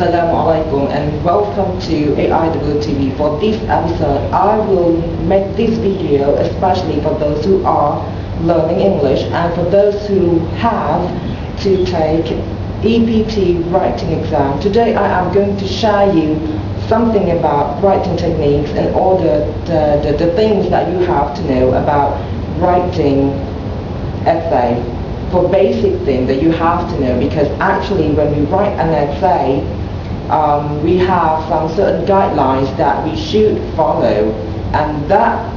Assalamu alaikum and welcome to AIWTV. For this episode, I will make this video especially for those who are learning English and for those who have to take EPT writing exam. Today I am going to share you something about writing techniques and all the things that you have to know about writing essay. For basic things that you have to know, because actually when we write an essay, we have some certain guidelines that we should follow, and that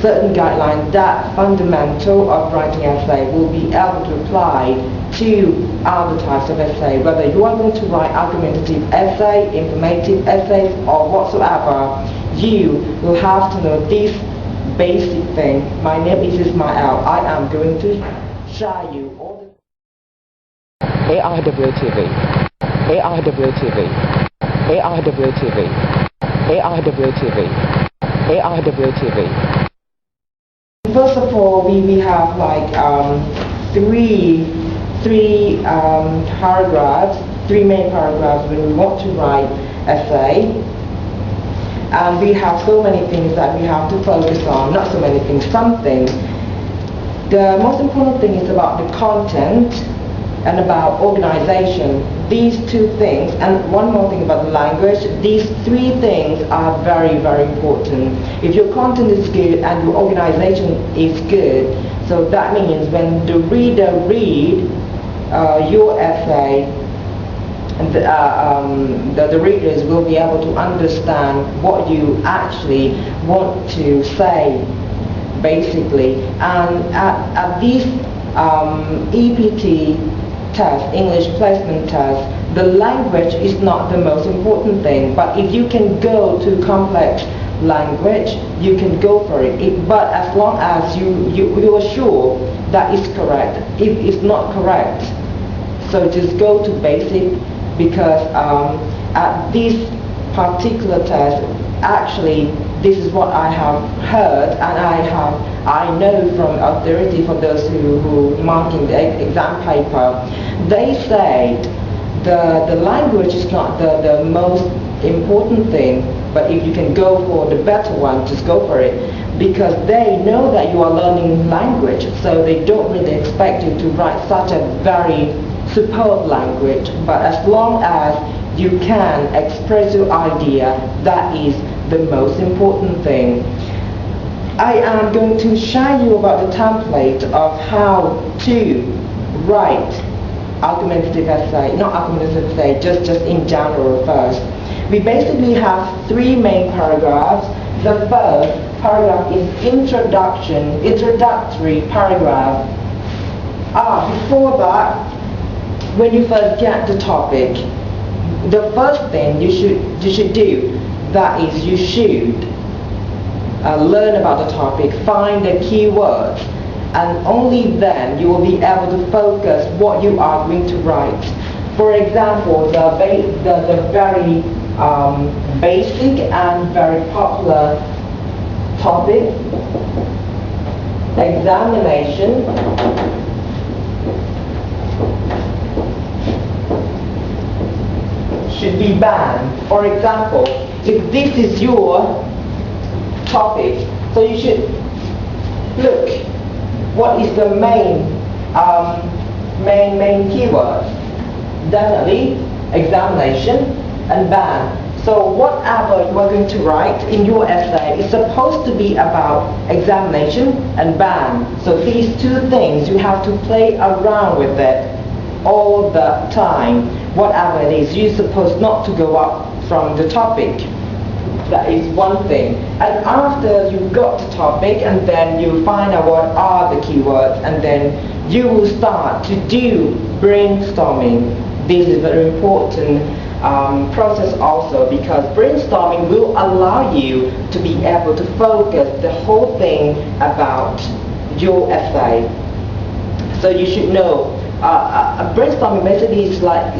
certain guidelines, that fundamental of writing essay will be able to apply to other types of essay, whether you are going to write argumentative essay, informative essays, or whatsoever. You will have to know this basic thing. My name is Ismail. I am going to share you all the AIWTV, AIWTV, AIWTV, AIWTV, AIWTV. First of all, we have like three paragraphs, three main paragraphs when we want to write essay. And we have so many things that we have to focus on, not so many things, some things. The most important thing is about the content and about organization. These two things, and one more thing about the language, these three things are very, very important. If your content is good and your organization is good, so that means when the reader read your essay, the readers will be able to understand what you actually want to say, basically. And at this EPT test, English placement test, the language is not the most important thing, but if you can go to complex language, you can go for it. But as long as you are sure that is correct. If it's not correct, so just go to basic, because at this particular test, actually this is what I have heard, and I know from authority for those who marking the exam paper. They say the language is not the most important thing, but if you can go for the better one, just go for it, because they know that you are learning language, so they don't really expect you to write such a very superb language. But as long as you can express your idea, that is the most important thing. I am going to show you about the template of how to write argumentative essay, not argumentative essay, just in general first. We basically have three main paragraphs. The first paragraph is introductory paragraph. Before that, when you first get the topic, the first thing you should do, that is you should learn about the topic, find the keywords, and only then you will be able to focus what you are going to write. For example, the very basic and very popular topic, examination, should be banned. For example, if this is your topic, so you should look what is the main keywords. Definitely examination and ban. So whatever you are going to write in your essay is supposed to be about examination and ban. So these two things, you have to play around with it all the time. Whatever it is, you're supposed not to go up from the topic. That is one thing. And after you got the topic, and then you find out what are the keywords, and then you will start to do brainstorming. This is a very important process also, because brainstorming will allow you to be able to focus the whole thing about your essay. So you should know, brainstorming basically is like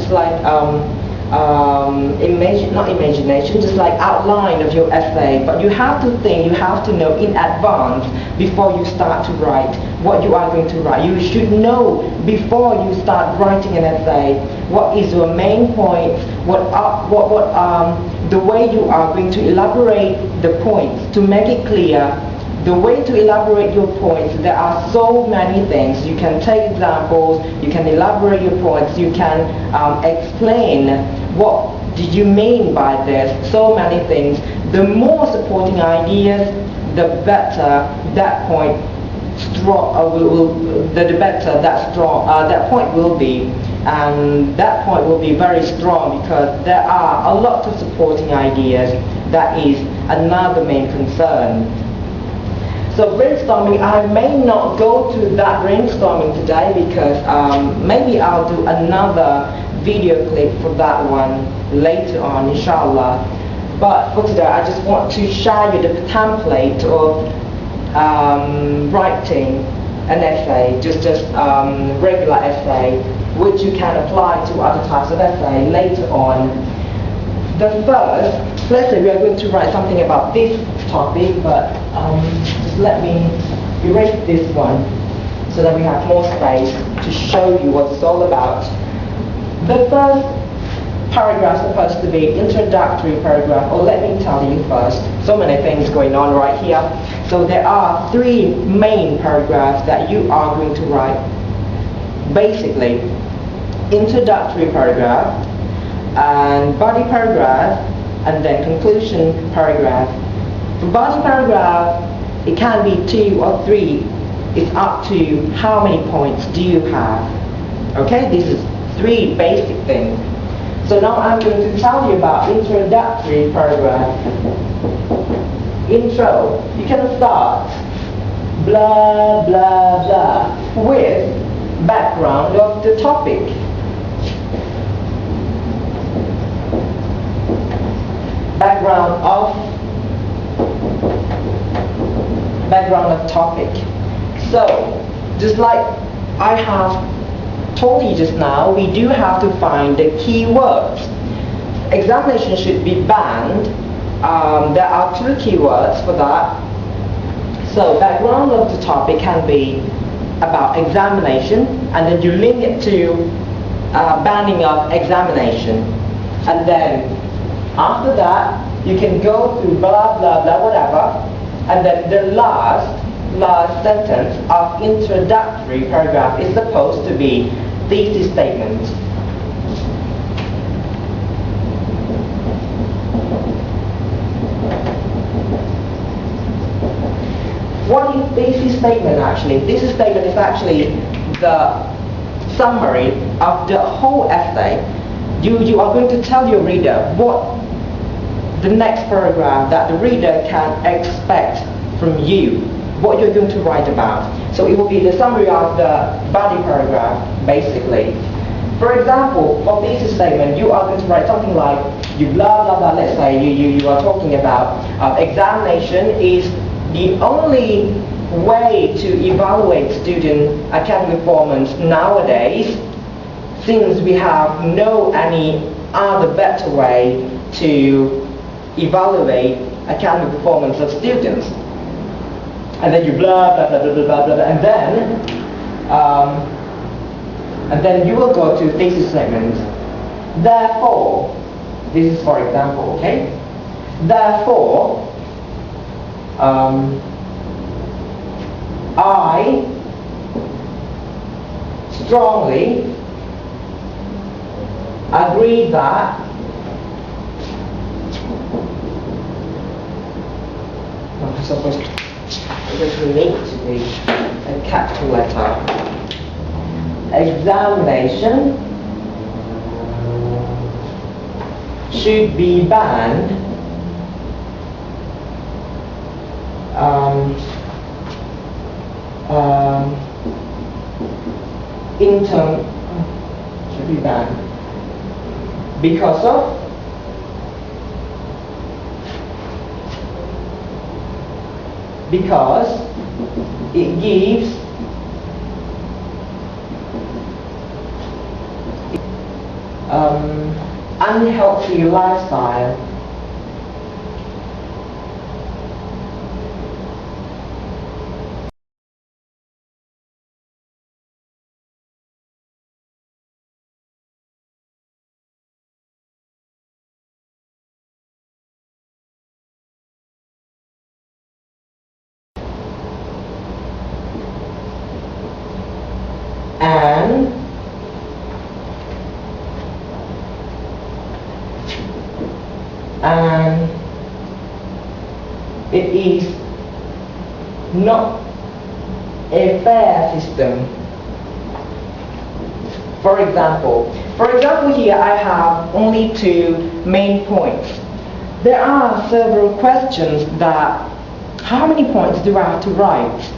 not imagination, just like outline of your essay, but you have to think, you have to know in advance before you start to write what you are going to write. You should know before you start writing an essay what is your main point, the way you are going to elaborate the points to make it clear. The way to elaborate your points, there are so many things. You can take examples, you can elaborate your points, you can explain what did you mean by this, so many things. The more supporting ideas, the better that point that point will be, and that point will be very strong because there are a lot of supporting ideas. That is another main concern. So brainstorming, I may not go to that brainstorming today because maybe I'll do another video clip for that one later on, inshallah. But for today, I just want to show you the template of writing an essay, just regular essay, which you can apply to other types of essay later on. The first, let's say we are going to write something about this topic, but just let me erase this one so that we have more space to show you what it's all about. The first paragraph is supposed to be introductory paragraph, or let me tell you first, so many things going on right here. So there are three main paragraphs that you are going to write. Basically, introductory paragraph, and body paragraph, and then conclusion paragraph. For body paragraph, it can be 2 or 3. It's up to how many points do you have. Okay, this is 3 basic things. So now I'm going to tell you about introductory paragraph. Intro, you can start blah blah blah with background of the topic. Background of topic. So, just like I have told you just now, we do have to find the key words. Examination should be banned. There are 2 keywords for that. So, background of the topic can be about examination, and then you link it to banning of examination, and then after that, you can go through blah, blah, blah, whatever, and then the last sentence of introductory paragraph is supposed to be thesis statement. What is thesis statement actually? Thesis statement is actually the summary of the whole essay. You are going to tell your reader what the next paragraph that the reader can expect from you, what you're going to write about. So it will be the summary of the body paragraph, basically. For example, for thesis statement, you are going to write something like, you blah blah blah, let's say you are talking about examination is the only way to evaluate student academic performance nowadays, since we have no any other better way to evaluate academic performance of students. And then you blah blah blah blah blah blah, and then you will go to thesis statement. Therefore, this is for example, okay? Therefore, I strongly agree that it doesn't need to be a capital letter. Examination should be banned should be banned because it gives unhealthy lifestyle. And it is not a fair system. For example here I have only two main points. There are several questions that how many points do I have to write?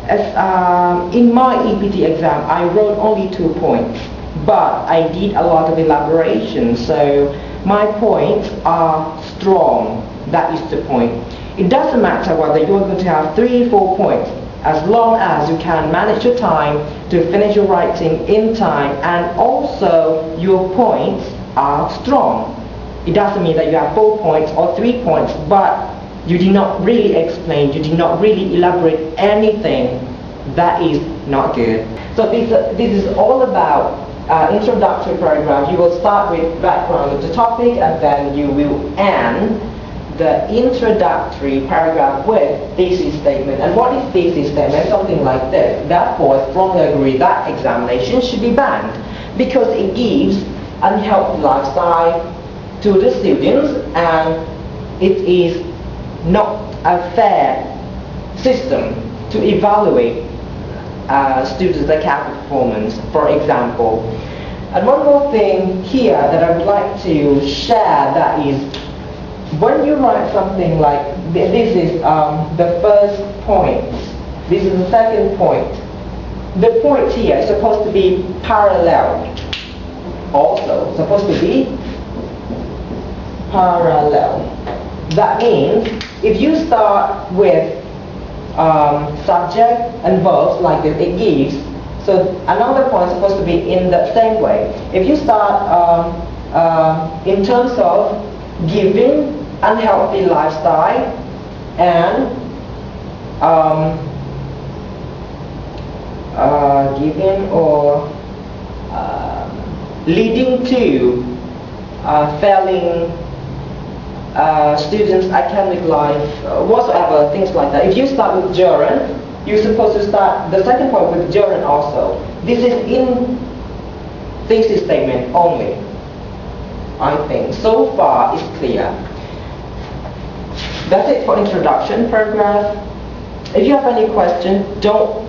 As in my EPT exam I wrote only 2 points, but I did a lot of elaboration, so my points are strong. That is the point. It doesn't matter whether you're going to have 3, 4 points, as long as you can manage your time to finish your writing in time, and also your points are strong. It doesn't mean that you have 4 points or 3 points, but you did not really explain, you did not really elaborate anything. That is not good. So this is all about introductory paragraph. You will start with background of the topic, and then you will end the introductory paragraph with thesis statement. And what is thesis statement? Something like this. Therefore, I strongly agree that examination should be banned because it gives unhealthy lifestyle to the students, and it is not a fair system to evaluate students' academic performance, for example. And one more thing here that I would like to share, that is when you write something like this is the first point, this is the second point. The point here is supposed to be parallel, also supposed to be parallel. That means if you start with subject and verbs like this, it gives. So another point is supposed to be in the same way. If you start in terms of giving unhealthy lifestyle and giving or leading to failing students' academic life, whatsoever, things like that. If you start with gerund, you're supposed to start the second point with gerund also. This is in thesis statement only. I think so far it's clear. That's it for introduction paragraph. If you have any questions, don't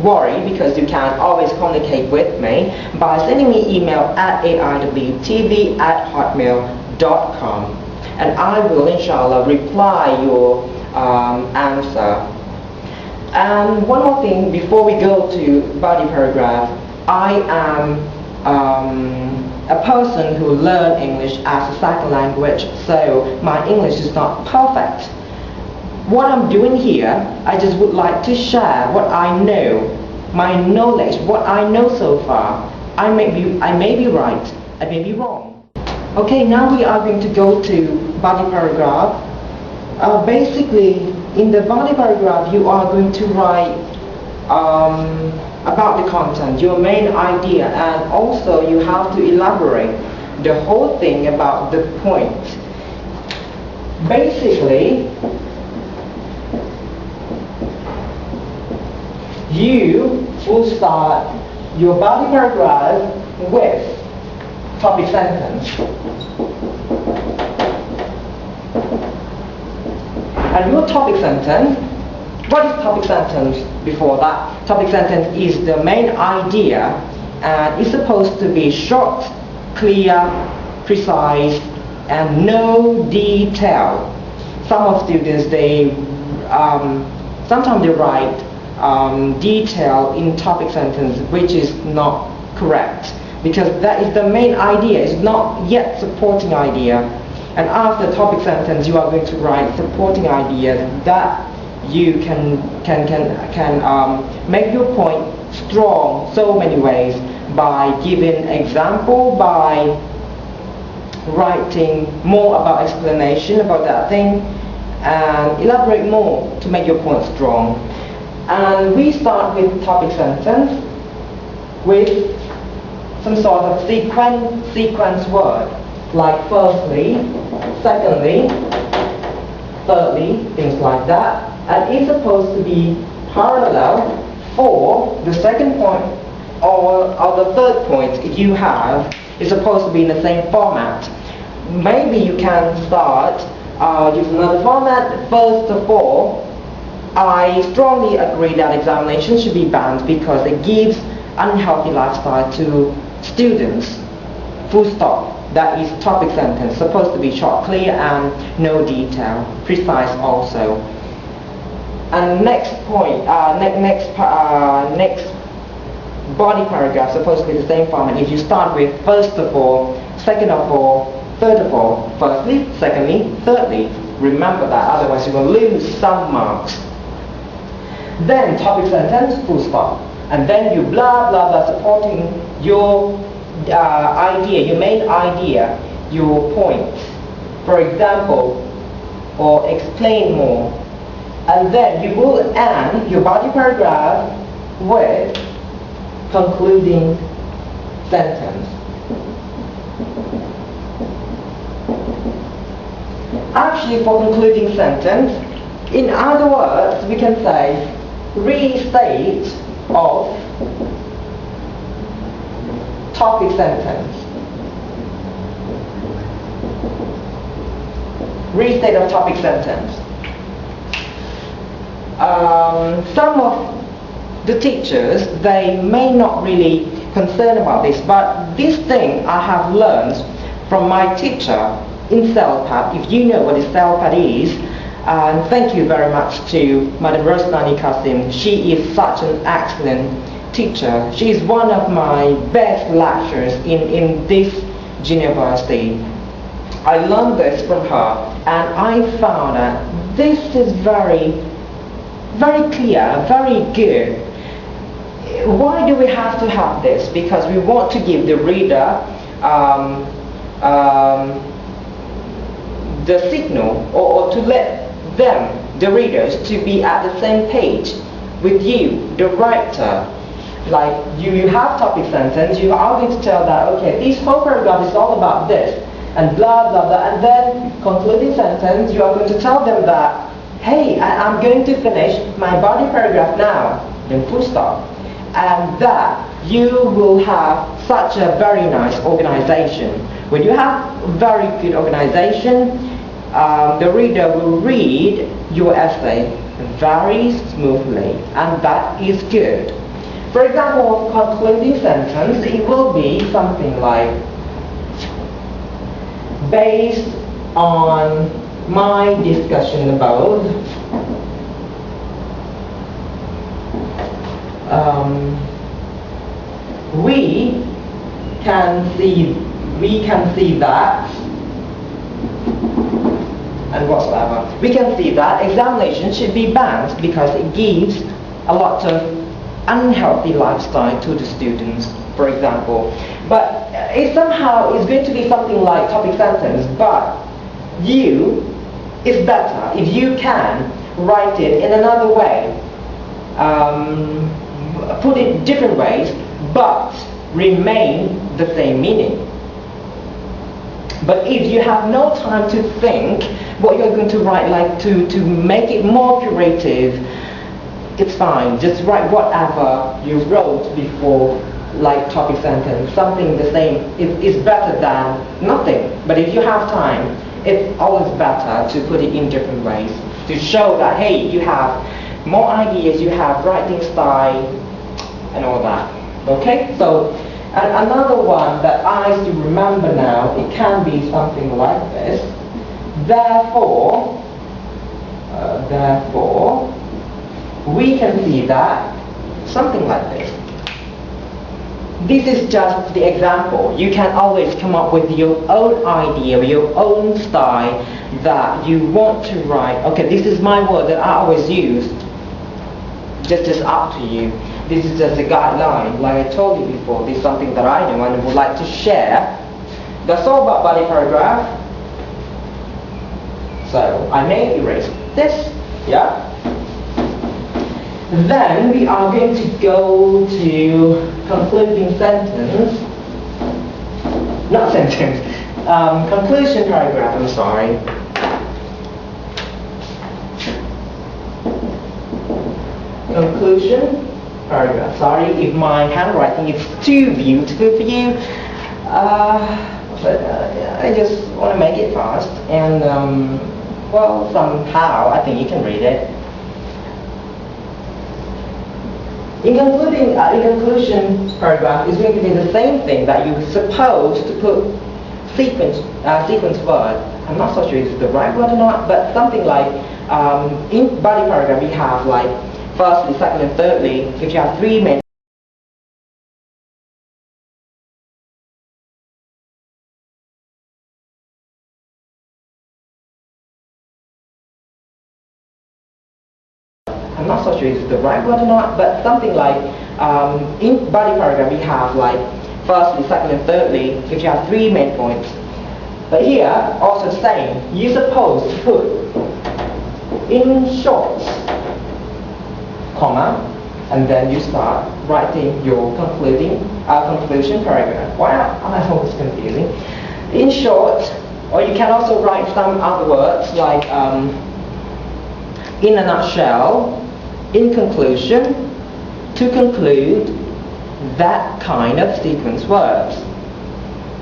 worry, because you can always communicate with me by sending me email at aiwtv@hotmail.com, and I will inshallah reply your answer. And one more thing before we go to body paragraph, I am a person who learned English as a second language, so my English is not perfect. What I'm doing here, I just would like to share what I know, my knowledge, what I know so far. I may be right, I may be wrong. Okay, now we are going to go to body paragraph. Basically, in the body paragraph, you are going to write about the content, your main idea, and also you have to elaborate the whole thing about the point. Basically, you will start your body paragraph with topic sentence. And your topic sentence, what is topic sentence before that? Topic sentence is the main idea, and it's supposed to be short, clear, precise, and no detail. Some of students, they sometimes they write detail in topic sentence, which is not correct, because that is the main idea. It's not yet supporting idea. And after topic sentence, you are going to write supporting ideas that you can make your point strong so many ways, by giving example, by writing more about explanation about that thing and elaborate more to make your point strong. And we start with topic sentence with some sort of sequence word, like firstly, secondly, thirdly, things like that. And it's supposed to be parallel for the second point or the third point you have is supposed to be in the same format. Maybe you can start using another format. First of all, I strongly agree that examination should be banned because it gives unhealthy lifestyle to students. Full stop. That is topic sentence, supposed to be short, clear, and no detail, precise also. And next point, next body paragraph supposed to be the same format. If you start with first of all, second of all, third of all, firstly, secondly, thirdly, remember that, otherwise you will lose some marks. Then topic sentence, full stop. And then you blah blah blah supporting your idea, your main idea, your point. For example, or explain more. And then you will end your body paragraph with concluding sentence. Actually, for concluding sentence, in other words, we can say restate of topic sentence. Restate of topic sentence. Some of the teachers, they may not really concern about this, but this thing I have learned from my teacher in CELPAT. If you know what a CELPAT is, and thank you very much to Madam Rosnani Kasim. She is such an excellent teacher. She is one of my best lecturers in this university. I learned this from her, and I found that this is very clear, very good. Why do we have to have this? Because we want to give the reader the signal, or to let them, the readers, to be at the same page with you, the writer. Like you have topic sentence, you are going to tell that, okay, this whole paragraph is all about this, and blah blah blah, and then concluding sentence, you are going to tell them that, hey, I'm going to finish my body paragraph now, then full stop. And that you will have such a very nice organization. When you have very good organization, the reader will read your essay very smoothly, and that is good. For example, concluding sentence, it will be something like, based on my discussion about we can see that, and whatsoever. We can see that examination should be banned because it gives a lot of unhealthy lifestyle to the students, for example. But it somehow is going to be something like topic sentence, but it's better if you can write it in another way, put it different ways, but remain the same meaning. But if you have no time to think what you're going to write, like to make it more creative, it's fine. Just write whatever you wrote before, like topic sentence, something the same. It's better than nothing. But if you have time, it's always better to put it in different ways to show that, hey, you have more ideas, you have writing style, and all that. Okay? So, and another one that I still remember now, it can be something like this. Therefore, we can see that, something like this. This is just the example. You can always come up with your own idea, your own style that you want to write. Okay, this is my word that I always use. Just up to you. This is just a guideline. Like I told you before, this is something that I know and would like to share That's all about body paragraph. So I may erase this, yeah? Then we are going to go to concluding sentence. Not sentence, conclusion paragraph, I'm sorry. Conclusion paragraph. Sorry if my handwriting is too beautiful for you. But I just want to make it fast, and well, somehow I think you can read it. In conclusion paragraph is going to be the same thing that you're supposed to put sequence word. I'm not so sure if it's the right word or not, but something like in body paragraph we have like firstly, second, and thirdly. If you have three main I'm not so sure if it's the right word or not, but something like in body paragraph we have like firstly, second, and thirdly. If you have three main points, but here also saying you're supposed to put in short, comma, and then you start writing your conclusion paragraph. Why am I always confusing? In short, or you can also write some other words like in a nutshell, in conclusion, to conclude, that kind of sequence words.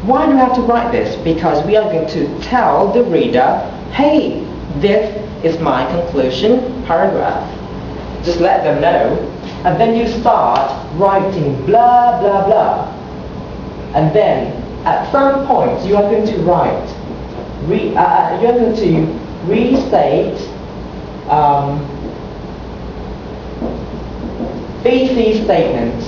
Why do we have to write this? Because we are going to tell the reader, hey, this is my conclusion paragraph. Just let them know, and then you start writing blah blah blah, and then at some point you are going to write, you are going to restate thesis statement.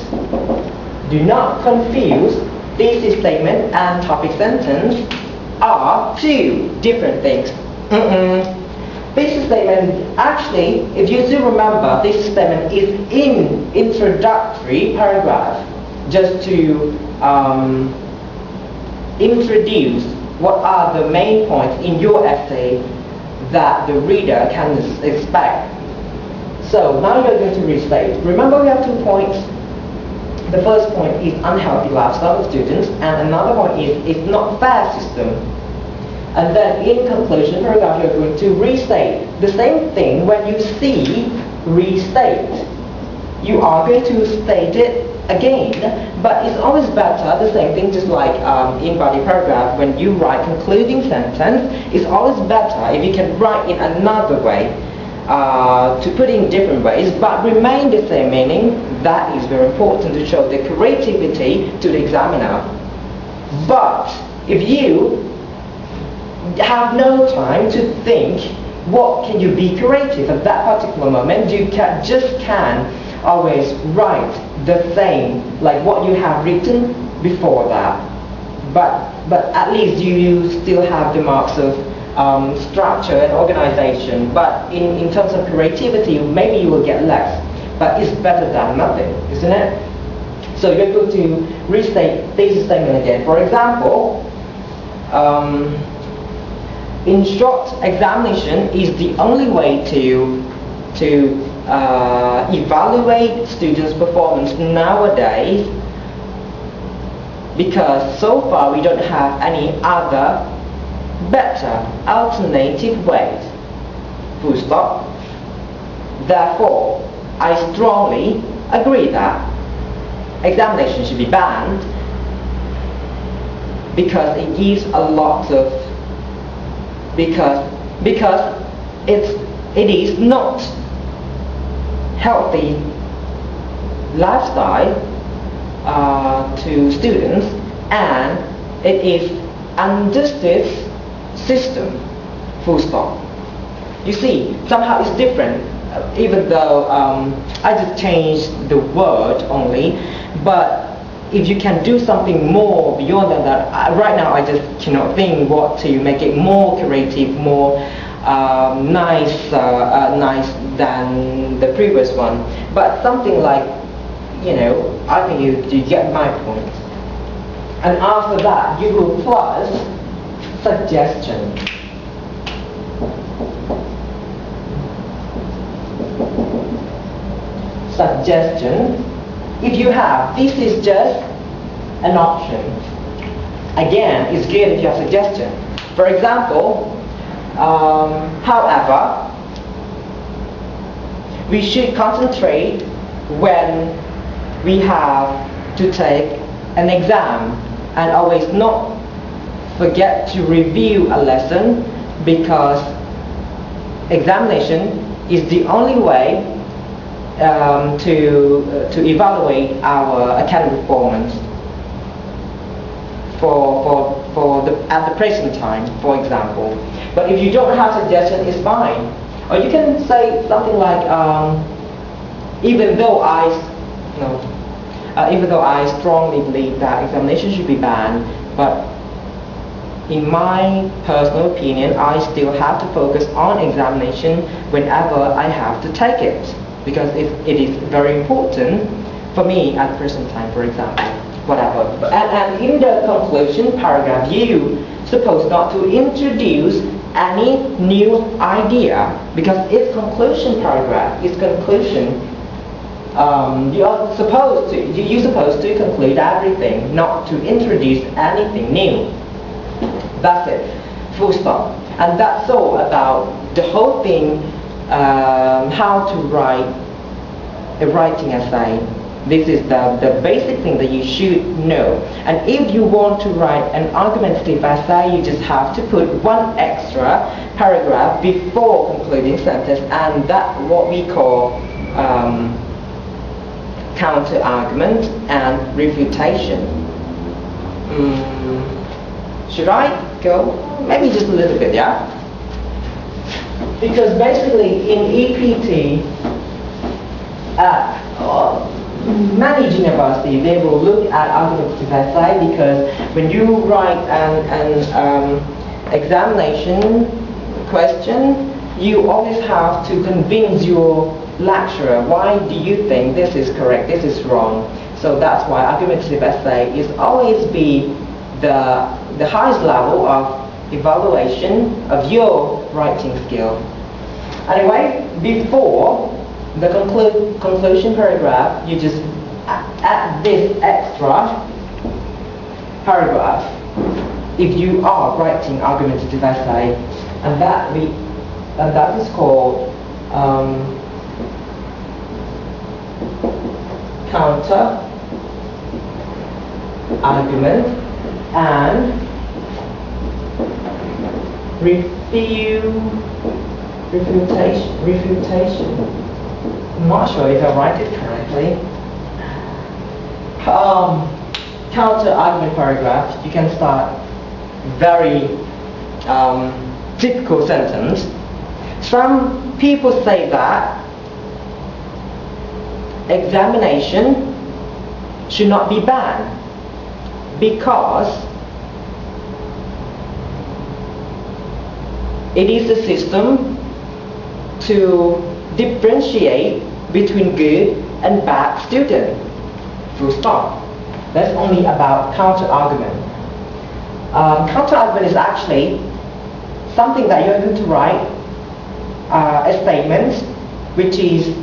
Do not confuse thesis statement and topic sentence are two different things. Thesis statement, actually, if you still remember, thesis statement is in introductory paragraph, just to introduce what are the main points in your essay that the reader can expect. So now you're going to restate. Remember, we have 2 points. The first point is unhealthy lifestyle of students, and another one is it's not fair system. And then in conclusion paragraph, you're going to restate the same thing. When you see restate, you are going to state it again, but it's always better, the same thing, just like in body paragraph, when you write concluding sentence, it's always better if you can write in another way, to put in different ways, but remain the same meaning. That is very important to show the creativity to the examiner. But if you have no time to think what can you be creative at that particular moment, you can't always write the same like what you have written before that, but at least you still have the marks of structure and organization. But in terms of creativity, maybe you will get less, but it's better than nothing, isn't it? So you're going to restate this statement again. For example, in short, examination is the only way to evaluate students' performance nowadays, because so far we don't have any other better alternative ways. Full stop. Therefore, I strongly agree that examination should be banned, because it gives a lot of because it is not healthy lifestyle to students, and it is unjustice system. Full stop. You see, somehow it's different, even though I just changed the word only, but if you can do something more beyond that, right now I just cannot think what to make it more creative, more nice than the previous one. But something like, I think you get my point. And after that, you will plus suggestion. Suggestion. If you have, this is just an option. Again, it's good if you have suggestion. For example, however, we should concentrate when we have to take an exam and always not forget to review a lesson, because examination is the only way to evaluate our academic performance at the present time, for example. But if you don't have suggestion, it's fine. Or you can say something like, even though I strongly believe that examination should be banned, but in my personal opinion, I still have to focus on examination whenever I have to take it, because it is very important for me at the present time, for example, whatever. And in the conclusion paragraph, you supposed not to introduce any new idea, because it's conclusion paragraph, it's conclusion. You're supposed to conclude everything, not to introduce anything new. That's it, full stop. And that's all about the whole thing, how to write a writing essay. This is the basic thing that you should know. And if you want to write an argumentative essay, you just have to put one extra paragraph before concluding sentence, and that's what we call counter-argument and refutation. Should I go? Maybe just a little bit, yeah? Because basically in EPT, many universities, they will look at argumentative essay, because when you write an examination question, you always have to convince your lecturer, why do you think this is correct, this is wrong. So that's why argumentative essay is always be the highest level of evaluation of your writing skill. Anyway, before the conclusion paragraph, you just add this extra paragraph if you are writing argumentative essay, and that is called counter argument and refutation. I'm not sure if I write it correctly. Counter argument paragraph, you can start very typical sentence. Some people say that examination should not be banned because it is a system to differentiate between good and bad students. Full stop. That's only about counter-argument. Counter-argument is actually something that you're going to write a statement which is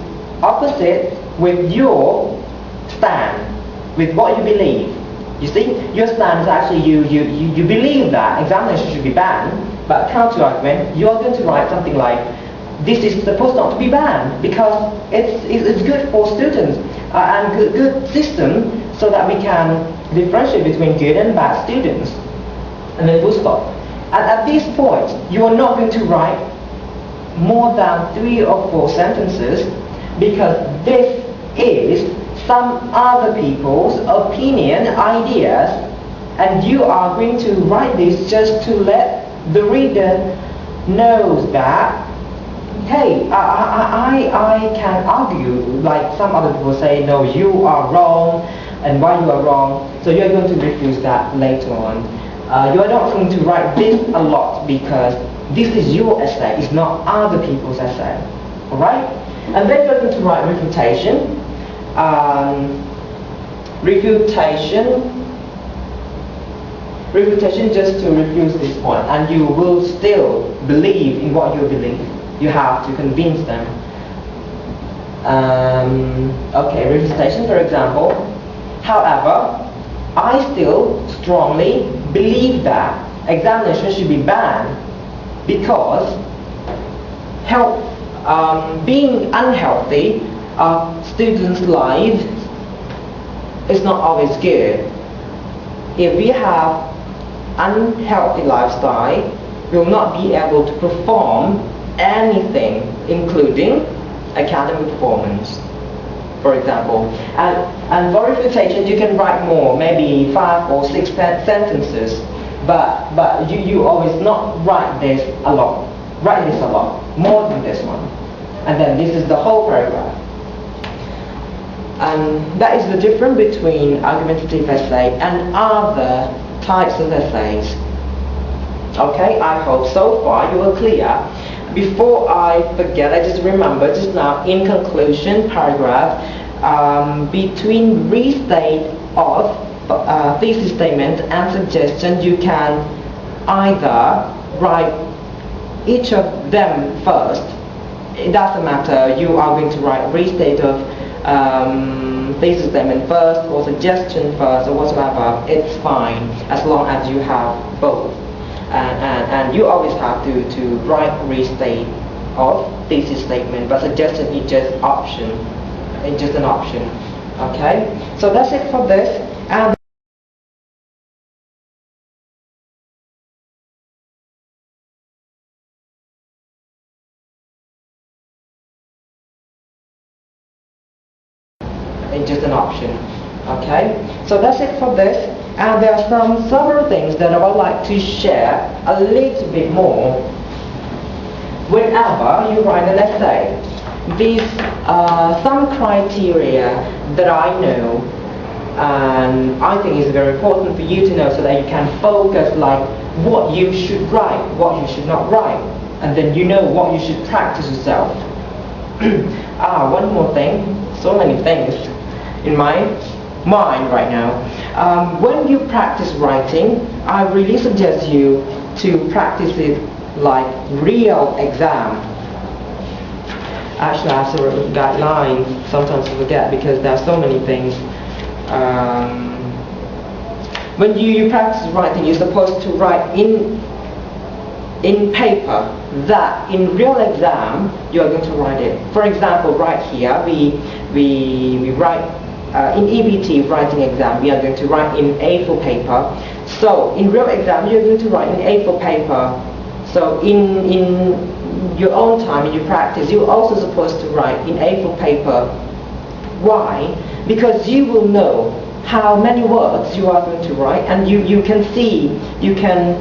opposite with your stand, with what you believe. You see, your stand is actually you believe that examination should be banned, but counter-argument, you're going to write something like, this is supposed not to be banned because it's good for students and good system so that we can differentiate between good and bad students. And then full stop. And at this point, you are not going to write more than 3 or 4 sentences, because this is some other people's opinion, ideas, and you are going to write this just to let the reader knows that, hey, I can argue, like some other people say, no, you are wrong, and why you are wrong, so you're going to refuse that later on. You're not going to write this a lot because this is your essay, it's not other people's essay. Alright? And then you're going to write refutation. Refutation refutation just to refuse this point, and you will still believe in what you believe. You have to convince them. Okay, refutation, for example. However, I still strongly believe that examination should be banned because being unhealthy students' lives is not always good. If we have unhealthy lifestyle, we will not be able to perform anything, including academic performance, for example. And for refutation, you can write more, maybe 5 or 6 sentences, but you always not write this a lot. Write this a lot, more than this one. And then this is the whole paragraph. And that is the difference between argumentative essay and other types of essays. Okay, I hope so far you are clear. Before I forget, I just remember just now in conclusion paragraph, between restate of thesis statement and suggestion, you can either write each of them first. It doesn't matter, you are going to write restate of thesis statement first or suggestion first or whatsoever, it's fine as long as you have both. And you always have to write restate of thesis statement, but suggestion is just option. It's just an option. Okay? So that's it for this. And it's just an option. Okay? So that's it for this. And there are several things that I would like to share a little bit more. Whenever you write an essay, these are some criteria that I know and I think is very important for you to know so that you can focus like what you should write, what you should not write, and then you know what you should practice yourself. One more thing, so many things in my mind right now. When you practice writing, I really suggest you to practice it like real exam. Actually, I have some guidelines. Sometimes I forget because there are so many things. When you practice writing, you're supposed to write in paper that in real exam you are going to write it. For example, right here we write. In EBT writing exam, we are going to write in A4 paper. So in real exam, you're going to write in A4 paper. So in your own time, in your practice, you're also supposed to write in A4 paper. Why? Because you will know how many words you are going to write, and you can see, you can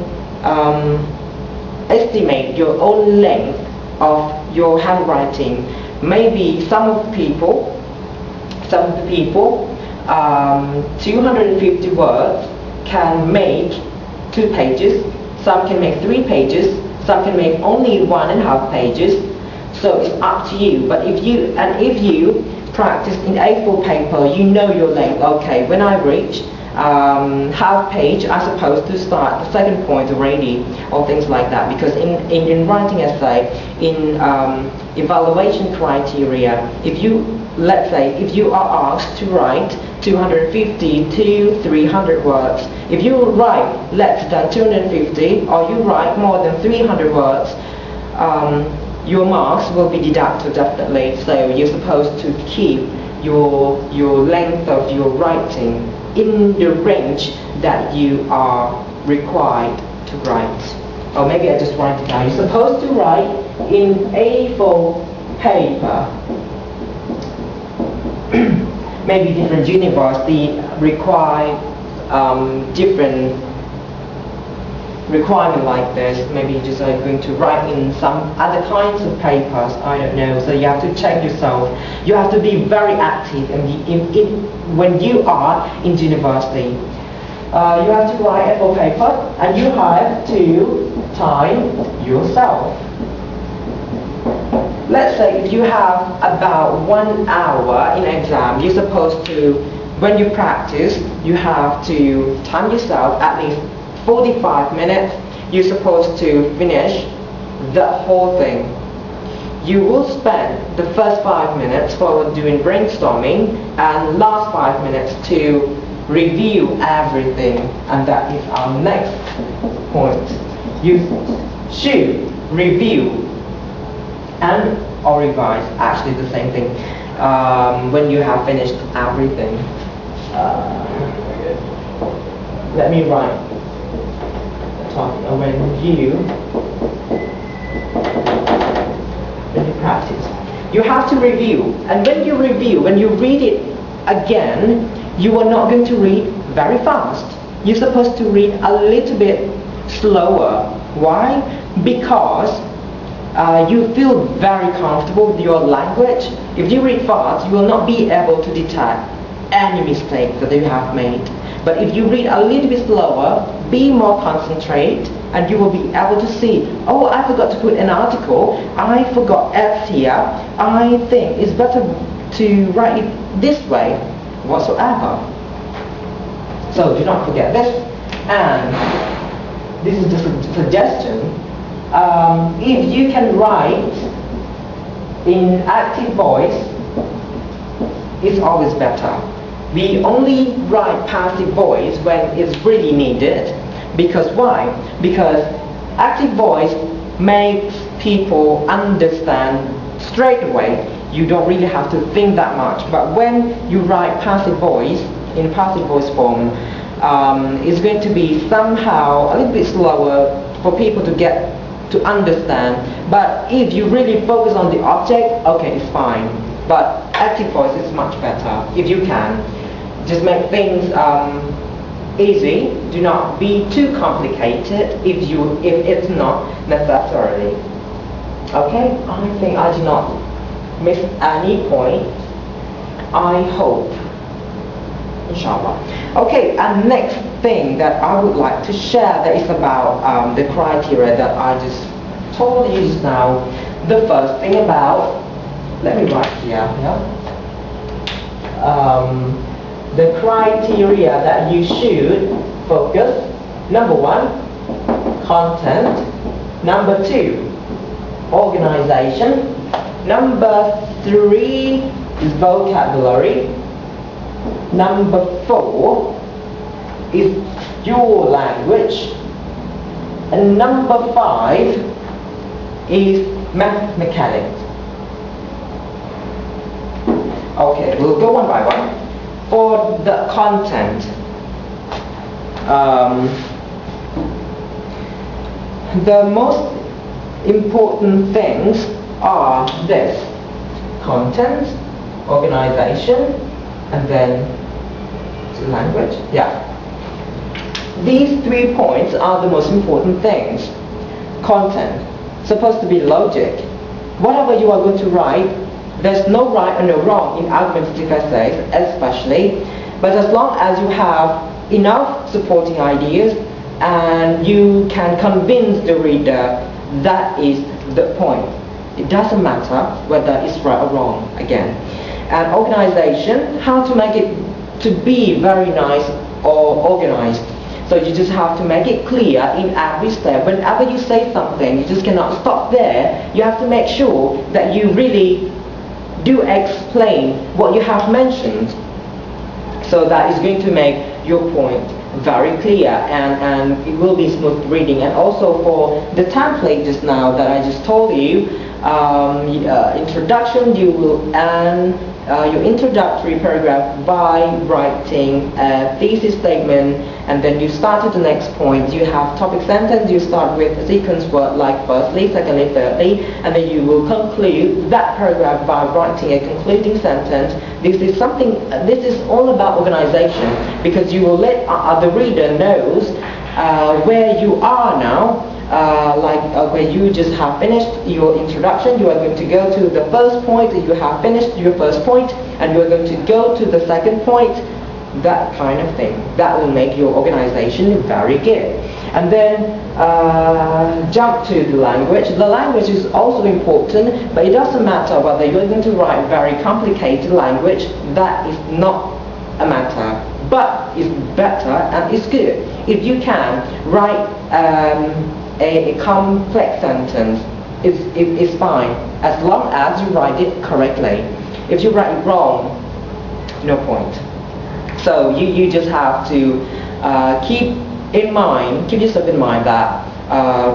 estimate your own length of your handwriting. Maybe some of the people, 250 words can make 2 pages, some can make 3 pages, some can make only 1.5 pages. So it's up to you. But if you practice in A4 paper, you know your length. Okay, when I reach half page, I'm supposed to start the second point already, or things like that. Because in writing essay, in evaluation criteria, let's say if you are asked to write 250 to 300 words, if you write less than 250 or you write more than 300 words, your marks will be deducted definitely. So you're supposed to keep your length of your writing in the range that you are required to write. Or maybe I just write it down. You're supposed to write in A4 paper. Maybe different university require different requirement like this. Maybe just are going to write in some other kinds of papers, I don't know. So you have to check yourself. You have to be very active when you are in university. You have to write A4 paper and you have to time yourself. Let's say if you have about 1 hour in exam, you're supposed to, when you practice, you have to time yourself at least 45 minutes, you're supposed to finish the whole thing. You will spend the first 5 minutes for doing brainstorming and last 5 minutes to review everything, and that is our next point. You should review and or revise, actually the same thing, when you have finished everything. Let me write. When you practice, you have to review, and when you review, when you read it again, you are not going to read very fast. You're supposed to read a little bit slower. Why? Because you feel very comfortable with your language. If you read fast, you will not be able to detect any mistakes that you have made. But if you read a little bit slower, be more concentrate, and you will be able to see, oh, I forgot to put an article, I forgot F here, I think it's better to write it this way, whatsoever. So do not forget this. And this is just a suggestion. If you can write in active voice, it's always better. We only write passive voice when it's really needed. Because why? Because active voice makes people understand straight away. You don't really have to think that much. But when you write passive voice, in passive voice form, it's going to be somehow a little bit slower for people to get to understand. But if you really focus on the object, okay, it's fine. But active voice is much better if you can. Just make things easy. Do not be too complicated if it's not necessarily. Okay, I think I did not miss any point. I hope. Inshallah. Okay, and next thing that I would like to share that is about the criteria that I just told you just now. The first thing about, let me write here. The criteria that you should focus. Number 1, content. Number 2, organization. Number 3 is vocabulary. Number 4 is your language. And number 5 is math mechanics. Okay, we'll go one by one. For the content, the most important things are this: content, organization, and then language. Yeah. These 3 points are the most important things. Content, supposed to be logic. Whatever you are going to write, there's no right or no wrong in argumentative essays, especially, but as long as you have enough supporting ideas and you can convince the reader, that is the point. It doesn't matter whether it's right or wrong again. And organization, how to make it to be very nice or organized. So you just have to make it clear in every step. Whenever you say something, you just cannot stop there. You have to make sure that you really do explain what you have mentioned. So that is going to make your point very clear, and it will be smooth reading. And also for the template just now that I just told you, introduction, you will end your introductory paragraph by writing a thesis statement, and then you start at the next point. You have topic sentence, you start with a sequence word like firstly, secondly, thirdly, and then you will conclude that paragraph by writing a concluding sentence. This is all about organization, because you will let the reader knows where you are now. Where you just have finished your introduction, you are going to go to the first point, you have finished your first point, and you are going to go to the second point, that kind of thing. That will make your organization very good. And then jump to the language. The language is also important, but it doesn't matter whether you're going to write very complicated language. That is not a matter, but it's better and it's good If you can write a complex sentence, it's fine as long as you write it correctly. If you write it wrong, no point. So you just have to keep yourself in mind that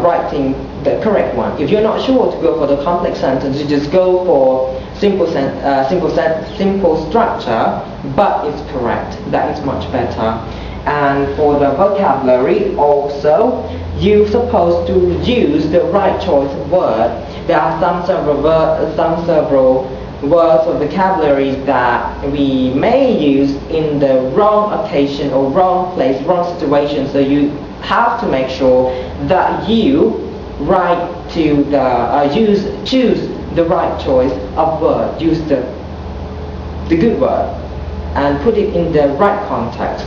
writing the correct one. If you're not sure to go for the complex sentence, you just go for simple structure, but it's correct. That is much better. And for the vocabulary also, you're supposed to use the right choice of word. There are some several words or vocabularies that we may use in the wrong occasion or wrong place, wrong situation. So you have to make sure that you choose the right choice of word. Use the good word and put it in the right context.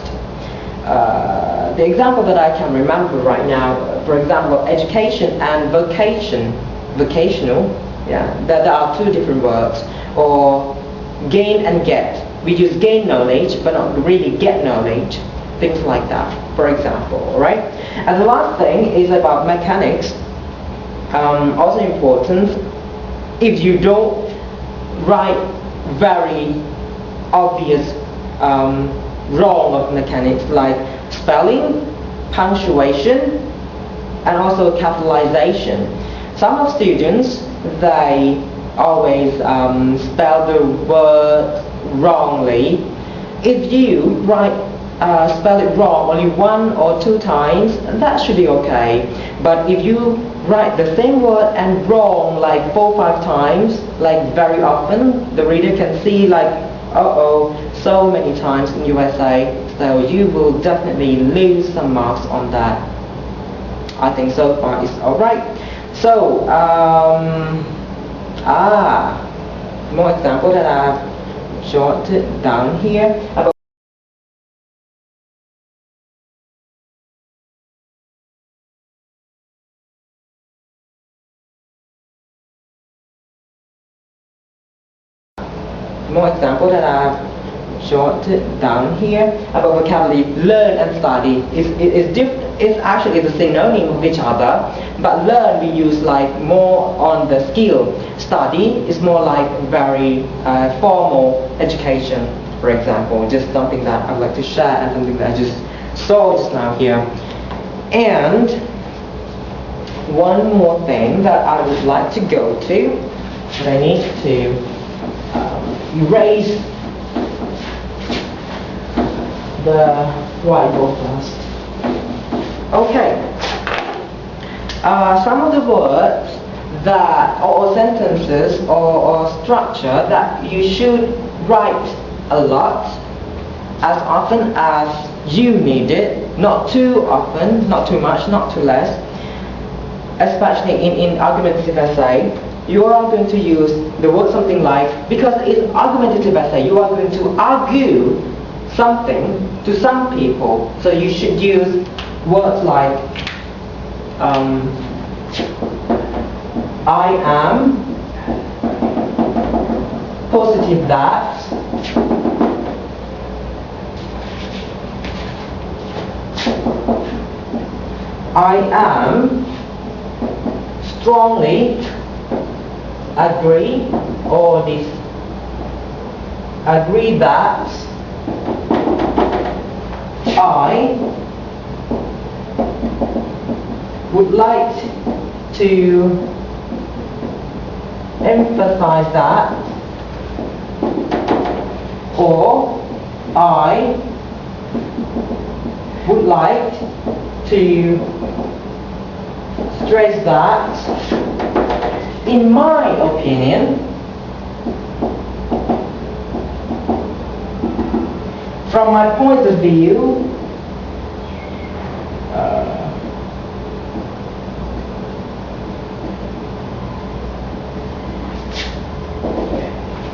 The example that I can remember right now, for example, education and vocational, there are two different words. Or gain and get. We use gain knowledge but not really get knowledge. Things like that, for example, right? And the last thing is about mechanics. Also important, if you don't write very obvious wrong of mechanics like spelling, punctuation, and also capitalization. Some of students, they always spell the word wrongly. If you spell it wrong only one or two times, that should be okay. But if you write the same word and wrong like 4 or 5 times, like very often, the reader can see like, so many times in USA, so you will definitely lose some marks on that. I think so far it's alright. So, more example that I've jotted down here about vocabulary. Learn and study is actually the synonym of each other, but learn we use like more on the skill. Study is more like very formal education, for example. Just something that I'd like to share and something that I just saw just now here. And one more thing that I would like to go to, but I need to erase the whiteboard first. Okay. Some of the words that or sentences or structure that you should write a lot, as often as you need it, not too often, not too much, not too less. Especially in argumentative essay, you are going to use the word something like, because it's argumentative essay, you are going to argue something to some people, so you should use words like I am positive that I am strongly agree or agree that I would like to emphasize that, or I would like to stress that, in my opinion, from my point of view,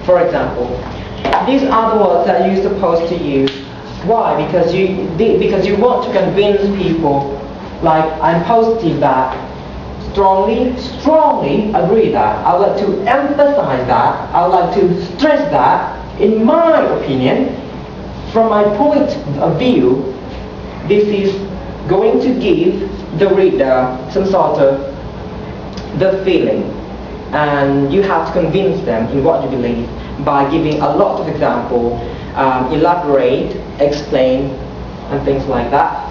for example, these are the words that you're supposed to use. Why? Because you want to convince people, like, I'm positive that, strongly agree that, I would like to emphasize that, I would like to stress that, in my opinion, from my point of view, this is going to give the reader some sort of the feeling, and you have to convince them in what you believe by giving a lot of example, elaborate, explain, and things like that.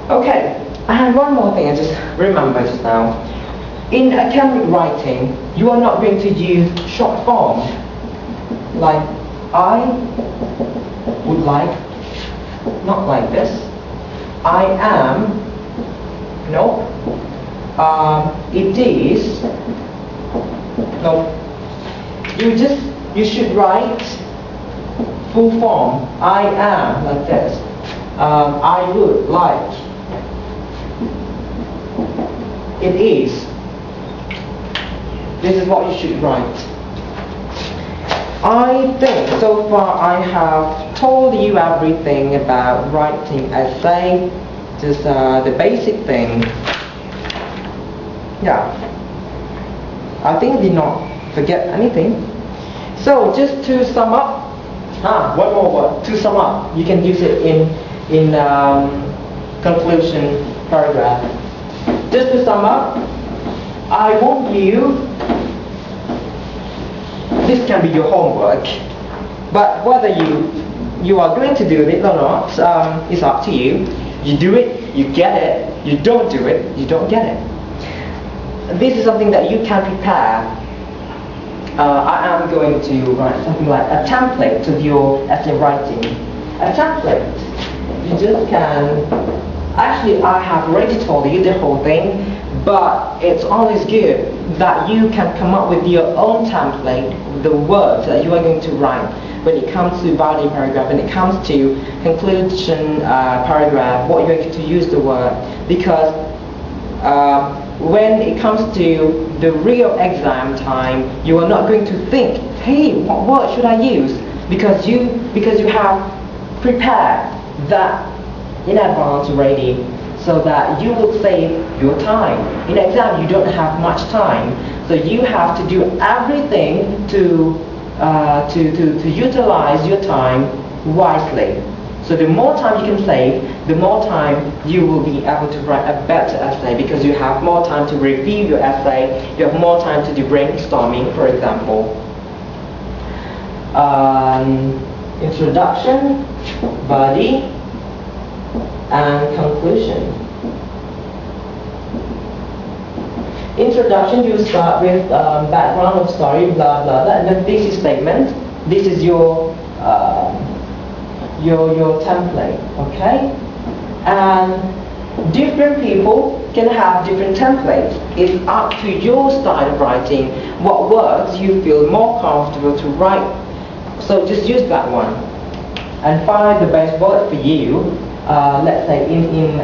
Okay, and one more thing I just remembered just now. In academic writing, you are not going to use short form like I would like, not like this. I am, no. It is, no. You should write full form. I am, like this. I would like. It is. This is what you should write. I think so far I have told you everything about writing essay, just the basic thing. Yeah, I think I did not forget anything. So just to sum up, one more word. To sum up, you can use it in conclusion paragraph. Just to sum up, I want you. This can be your homework, but whether you are going to do it or not, it's up to you. You do it, you get it. You don't do it, you don't get it. This is something that you can prepare. I am going to write something like a template of your essay writing. A template. You just can. Actually, I have already told you the whole thing, but it's always good that you can come up with your own template, the words that you are going to write when it comes to body paragraph, when it comes to conclusion paragraph, what you're going to use the word. Because when it comes to the real exam time, you are not going to think, hey, what word should I use? Because you have prepared that in advance already, so that you will save your time. In exam, you don't have much time, so you have to do everything to utilize your time wisely. So the more time you can save, the more time you will be able to write a better essay, because you have more time to review your essay, you have more time to do brainstorming, for example. Introduction, body, and conclusion. Introduction, you start with background of story, blah blah blah, and then thesis statement. This is your template, okay? And different people can have different templates. It's up to your style of writing, what words you feel more comfortable to write. So just use that one and find the best word for you. Let's say in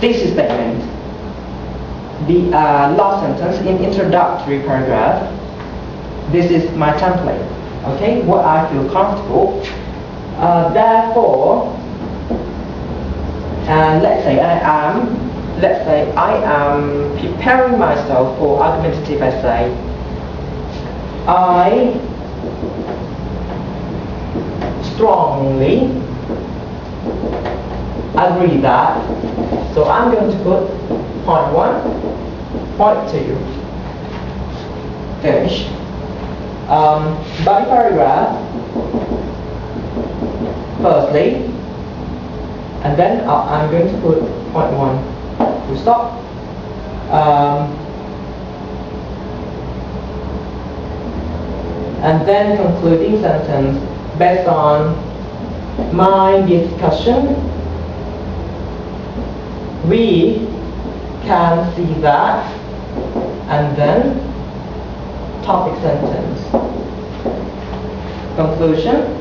thesis statement, the last sentence in introductory paragraph. This is my template, okay? What I feel comfortable. Therefore, let's say I am preparing myself for argumentative essay. I strongly agree that. So I'm going to put point 1, point 2. Finish. Body paragraph. Firstly, and then I'm going to put point 1. To stop. And then concluding sentence based on my discussion. We can see that, and then topic sentence. Conclusion.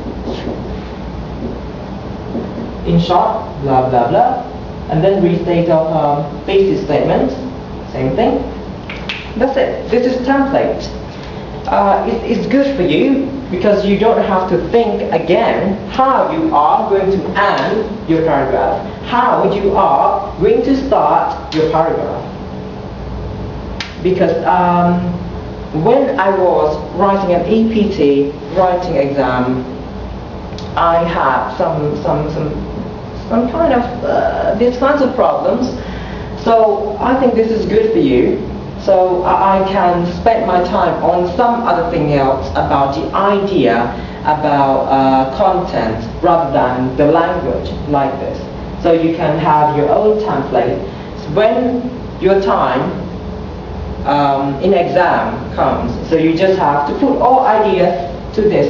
In short, blah blah blah, and then restate of thesis statement. Same thing. That's it. This is template. It's good for you because you don't have to think again how you are going to end your paragraph, how you are going to start your paragraph. Because when I was writing an EPT writing exam, I had some on kind of these kinds of problems. So I think this is good for you. So I can spend my time on some other thing else about the idea about content rather than the language like this. So you can have your own template. When your time in exam comes, so you just have to put all ideas to this.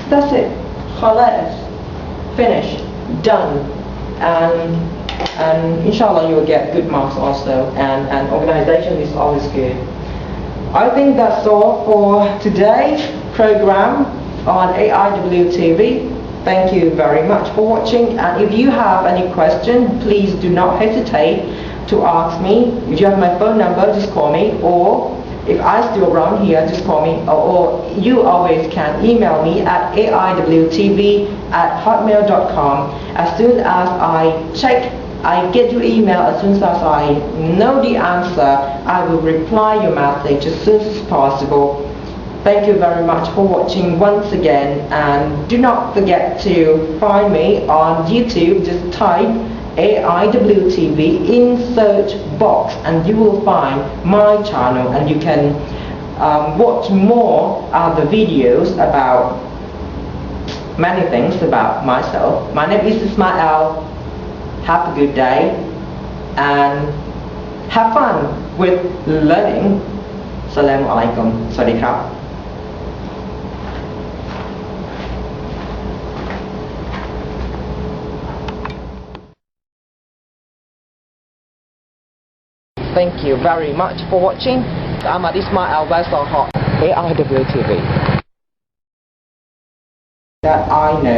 That's it. Collect, finish, done, and inshallah you'll get good marks also. And organization is always good. I think that's all for today's program on AIWTV. Thank you very much for watching. And if you have any question, please do not hesitate to ask me. If you have my phone number, just call me. Or if I'm still around here, just call me. Or you always can email me at aiwtv@hotmail.com. As soon as I get your email, as soon as I know the answer, I will reply your message as soon as possible. Thank you very much for watching once again, and do not forget to find me on YouTube. Just type AIWTV in search box and you will find my channel, and you can watch more other videos about many things about myself. My name is Ismail. Have a good day and have fun with learning. Assalamu alaikum. Sawadee krap. Thank you very much for watching. I'm Ismail based on AIWTV. That I know.